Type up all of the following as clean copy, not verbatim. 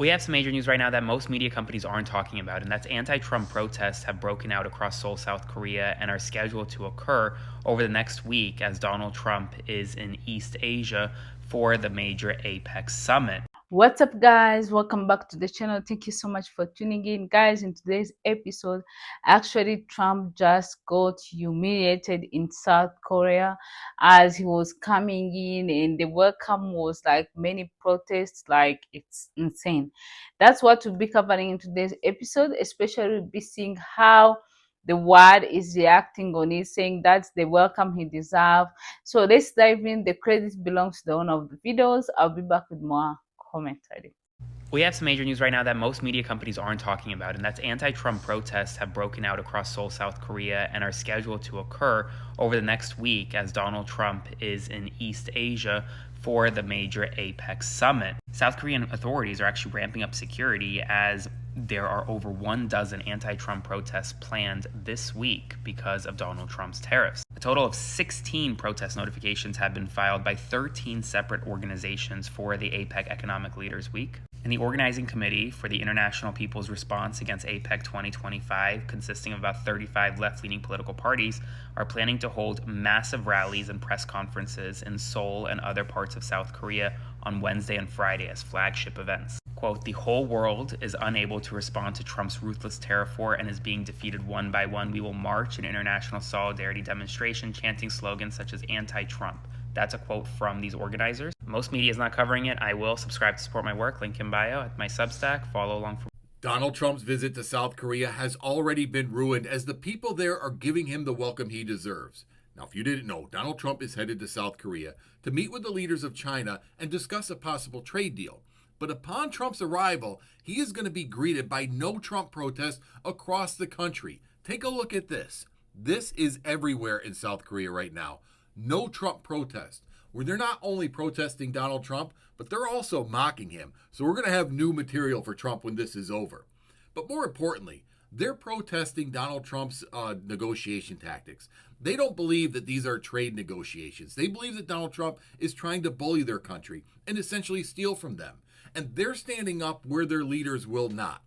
We have some major news right now that most media companies aren't talking about, and that's anti-Trump protests have broken out across Seoul, South Korea, and are scheduled to occur over the next week as Donald Trump is in East Asia for the major APEC summit. What's up, guys? Welcome back to the channel. Thank you so much for tuning in, guys. In today's episode, actually, Trump just got humiliated in South Korea as he was coming in, and the welcome was like many protests, like it's insane. That's what we'll be covering in today's episode, especially we'll be seeing how the world is reacting on it, saying that's the welcome he deserves. So let's dive in. The credit belongs to the owner of the videos. I'll be back with more commentary. We have some major news right now that most media companies aren't talking about, and that's anti-Trump protests have broken out across Seoul, South Korea, and are scheduled to occur over the next week as Donald Trump is in East Asia for the major APEC summit. South Korean authorities are actually ramping up security as there are over 12 anti-Trump protests planned this week because of Donald Trump's tariffs. A total of 16 protest notifications have been filed by 13 separate organizations for the APEC Economic Leaders Week. And the organizing committee for the International People's Response Against APEC 2025, consisting of about 35 left-leaning political parties, are planning to hold massive rallies and press conferences in Seoul and other parts of South Korea on Wednesday and Friday as flagship events. Quote, "The whole world is unable to respond to Trump's ruthless tariff war and is being defeated one by one. We will march in international solidarity demonstration, chanting slogans such as anti-Trump." That's a quote from these organizers. Most media is not covering it. I will subscribe to support my work. Link in bio at my Substack. Follow along for. Donald Trump's visit to South Korea has already been ruined as the people there are giving him the welcome he deserves. Now, if you didn't know, Donald Trump is headed to South Korea to meet with the leaders of China and discuss a possible trade deal. But upon Trump's arrival, he is going to be greeted by no Trump protests across the country. Take a look at this. This is everywhere in South Korea right now. No Trump protest, where they're not only protesting Donald Trump, but they're also mocking him. So we're going to have new material for Trump when this is over. But more importantly, they're protesting Donald Trump's negotiation tactics. They don't believe that these are trade negotiations. They believe that Donald Trump is trying to bully their country and essentially steal from them. And they're standing up where their leaders will not.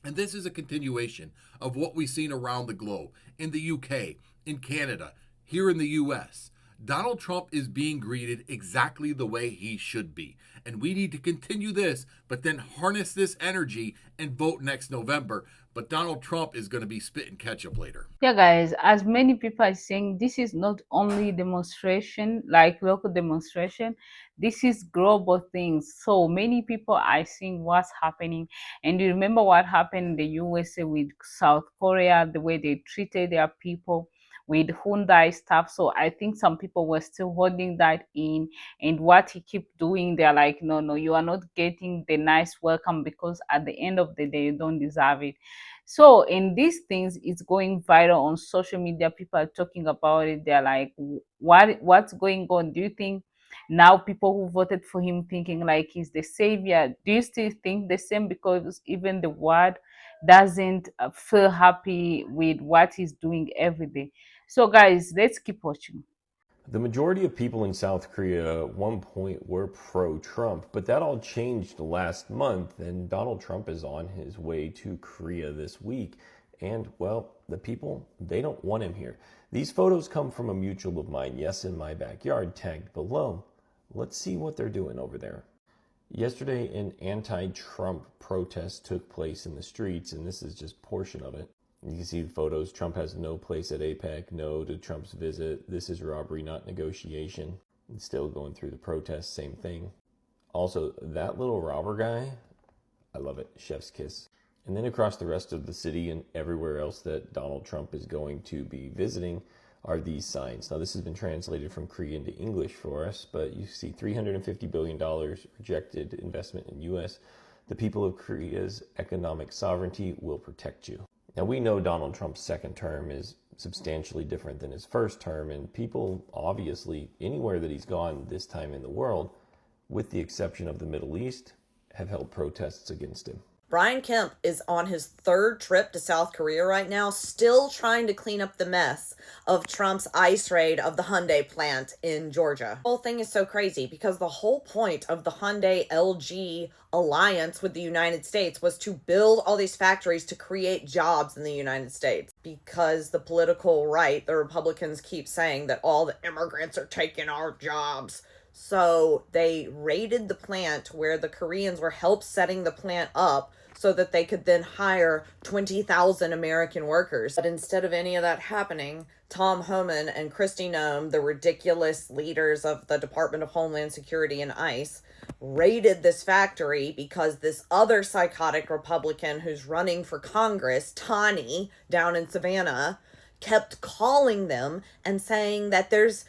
And this is a continuation of what we've seen around the globe, in the UK, in Canada, here in the US. Donald Trump is being greeted exactly the way he should be. And we need to continue this, but then harness this energy and vote next November. But Donald Trump is going to be spitting ketchup later. Yeah, guys, as many people are saying, this is not only demonstration, like local demonstration, this is global things. So many people are seeing what's happening. And you remember what happened in the USA with South Korea, the way they treated their people with Hyundai stuff. So I think some people were still holding that in, and what he keep doing, they're like, no, no, you are not getting the nice welcome because at the end of the day, you don't deserve it. So in these things, it's going viral on social media. People are talking about it. They're like, what's going on? Do you think now people who voted for him thinking like he's the savior? Do you still think the same? Because even the world doesn't feel happy with what he's doing every day. So guys, let's keep watching. The majority of people in South Korea at one point were pro-Trump, but that all changed last month, and Donald Trump is on his way to Korea this week. And, well, the people, they don't want him here. These photos come from a mutual of mine, yes, in my backyard, tagged below. Let's see what they're doing over there. Yesterday, an anti-Trump protest took place in the streets, and this is just a portion of it. You can see the photos. Trump has no place at APEC, no to Trump's visit. This is robbery, not negotiation. And still going through the protests, same thing. Also, that little robber guy, I love it, chef's kiss. And then across the rest of the city and everywhere else that Donald Trump is going to be visiting are these signs. Now, this has been translated from Korean to English for us, but you see $350 billion rejected investment in U.S. The people of Korea's economic sovereignty will protect you. Now, we know Donald Trump's second term is substantially different than his first term, and people, obviously, anywhere that he's gone this time in the world, with the exception of the Middle East, have held protests against him. Brian Kemp is on his third trip to South Korea right now, still trying to clean up the mess of Trump's ICE raid of the Hyundai plant in Georgia. The whole thing is so crazy because the whole point of the Hyundai LG alliance with the United States was to build all these factories to create jobs in the United States, because the political right, the Republicans, keep saying that all the immigrants are taking our jobs. So they raided the plant where the Koreans were help setting the plant up so that they could then hire 20,000 American workers. But instead of any of that happening, Tom Homan and Kristi Noem, the ridiculous leaders of the Department of Homeland Security and ICE, raided this factory because this other psychotic Republican who's running for Congress, Tani, down in Savannah, kept calling them and saying that there's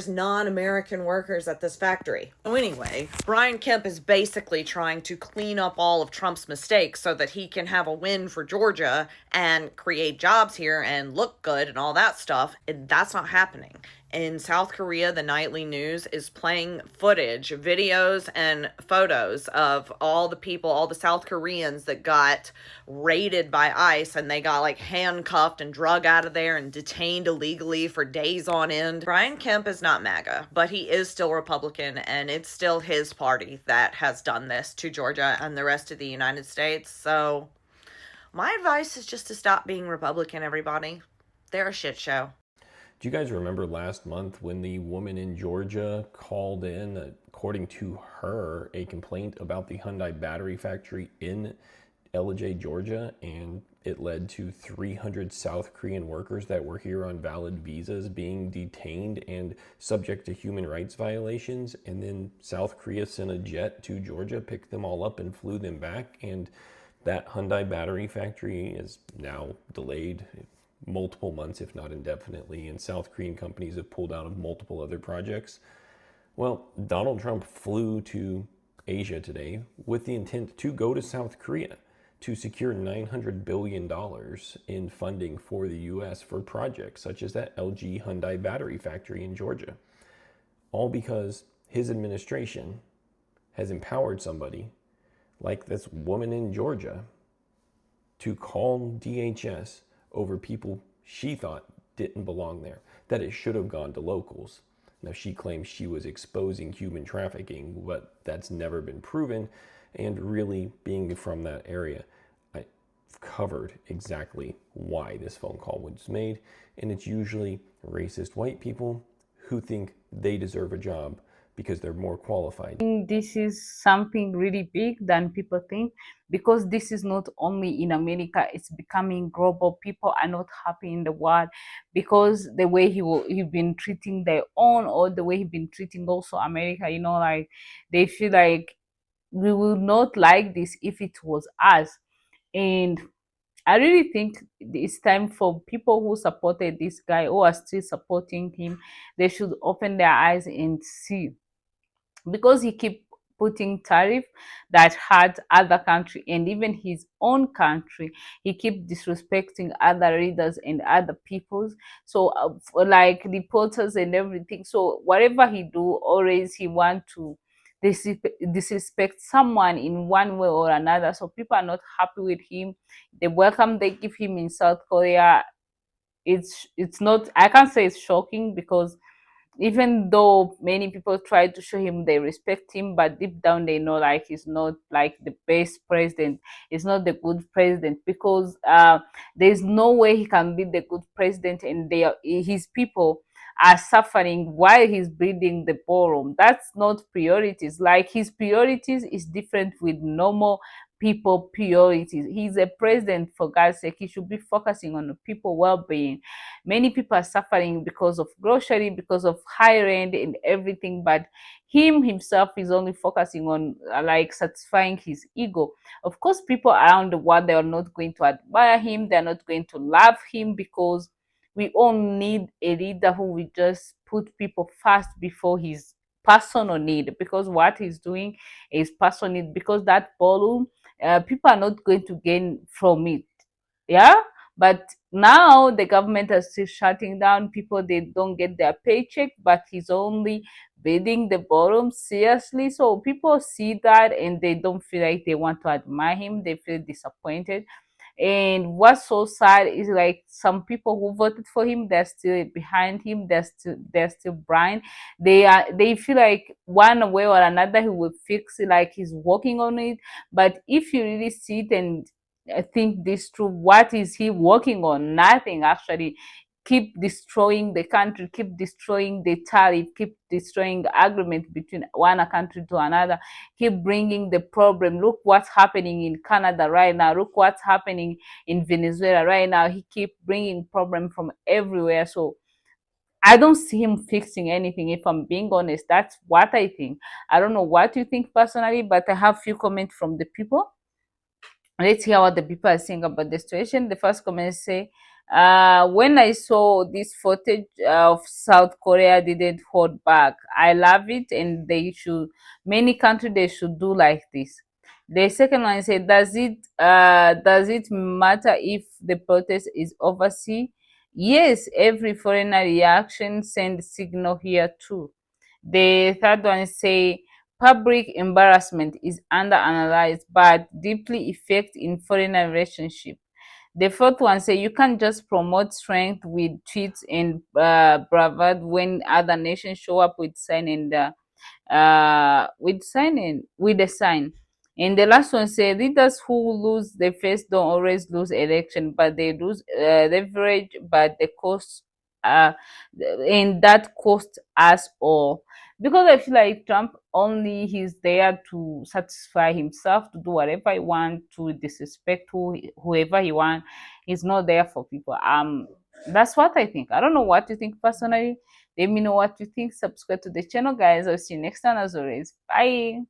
non-American workers at this factory. So anyway, Brian Kemp is basically trying to clean up all of Trump's mistakes so that he can have a win for Georgia and create jobs here and look good and all that stuff. And that's not happening. In South Korea, the nightly news is playing footage, videos, and photos of all the people, all the South Koreans that got raided by ICE, and they got like handcuffed and drug out of there and detained illegally for days on end. Brian Kemp is not MAGA, but he is still Republican, and it's still his party that has done this to Georgia and the rest of the United States. So my advice is just to stop being Republican, everybody. They're a shit show. Do you guys remember last month when the woman in Georgia called in, according to her, a complaint about the Hyundai battery factory in LJ, Georgia, and it led to 300 South Korean workers that were here on valid visas being detained and subject to human rights violations? And then South Korea sent a jet to Georgia, picked them all up and flew them back, and that Hyundai battery factory is now delayed multiple months, if not indefinitely, and South Korean companies have pulled out of multiple other projects. Well, Donald Trump flew to Asia today with the intent to go to South Korea to secure $900 billion in funding for the US for projects such as that LG Hyundai battery factory in Georgia. All because his administration has empowered somebody like this woman in Georgia to call DHS over people she thought didn't belong there, that it should have gone to locals. Now, she claims she was exposing human trafficking, but that's never been proven. And really, being from that area, I've covered exactly why this phone call was made. And it's usually racist white people who think they deserve a job because they're more qualified. This is something really big than people think, because this is not only in America, it's becoming global. People are not happy in the world because the way he been treating their own, or the way he been treating also America, like they feel like we will not like this if it was us. And I really think it's time for people who supported this guy, who are still supporting him, they should open their eyes and see, because he keep putting tariff that hurt other country and even his own country. He keep disrespecting other leaders and other peoples, so for like reporters and everything. So whatever he do, always he want to disrespect someone in one way or another. So people are not happy with him. The welcome they give him in South Korea, it's not, I can't say it's shocking, because even though many people try to show him they respect him, but deep down they know like he's not like the best president. He's not the good president, because there's no way he can be the good president and his people are suffering while he's building the ballroom. That's not priorities. Like, his priorities is different with normal people priorities. He's a president, for God's sake. He should be focusing on the people well-being. Many people are suffering because of grocery, because of high rent and everything, but him himself is only focusing on like satisfying his ego. Of course, people around the world, they are not going to admire him, they're not going to love him, because we all need a leader who will just put people first before his personal need, because what he's doing is personal need, because that volume, people are not going to gain from it. Yeah, but now the government is still shutting down people, they don't get their paycheck, but he's only beating the bottom seriously. So people see that and they don't feel like they want to admire him. They feel disappointed. And what's so sad is like some people who voted for him, they're still behind him. They're still blind. They feel like one way or another he will fix it, like he's working on it. But if you really sit and think this through, what is he working on? Nothing actually. Keep destroying the country, keep destroying the tariff, keep destroying the agreement between one country to another, keep bringing the problem. Look what's happening in Canada right now. Look what's happening in Venezuela right now. He keep bringing problem from everywhere. So I don't see him fixing anything. If I'm being honest, that's what I think. I don't know what you think personally, but I have few comments from the people. Let's hear what the people are saying about the situation. The first comment say, when I saw this footage of South Korea didn't hold back. I love it, and many countries they should do like this. The second one say, does it matter if the protest is overseas? Yes, every foreigner reaction sends signal here too. The third one say, public embarrassment is underanalyzed but deeply affect in foreign relationship. The fourth one say, you can't just promote strength with tweets and bravado when other nations show up with sign and with a sign. And the last one say, leaders who lose the face don't always lose election, but they lose leverage, but the cost uh and that cost us all. Because I feel like Trump only he's there to satisfy himself, to do whatever he want, to disrespect whoever he want. He's not there for people. That's what I think. I don't know what you think personally. Let me know what you think. Subscribe to the channel, guys. I'll see you next time as always. Bye.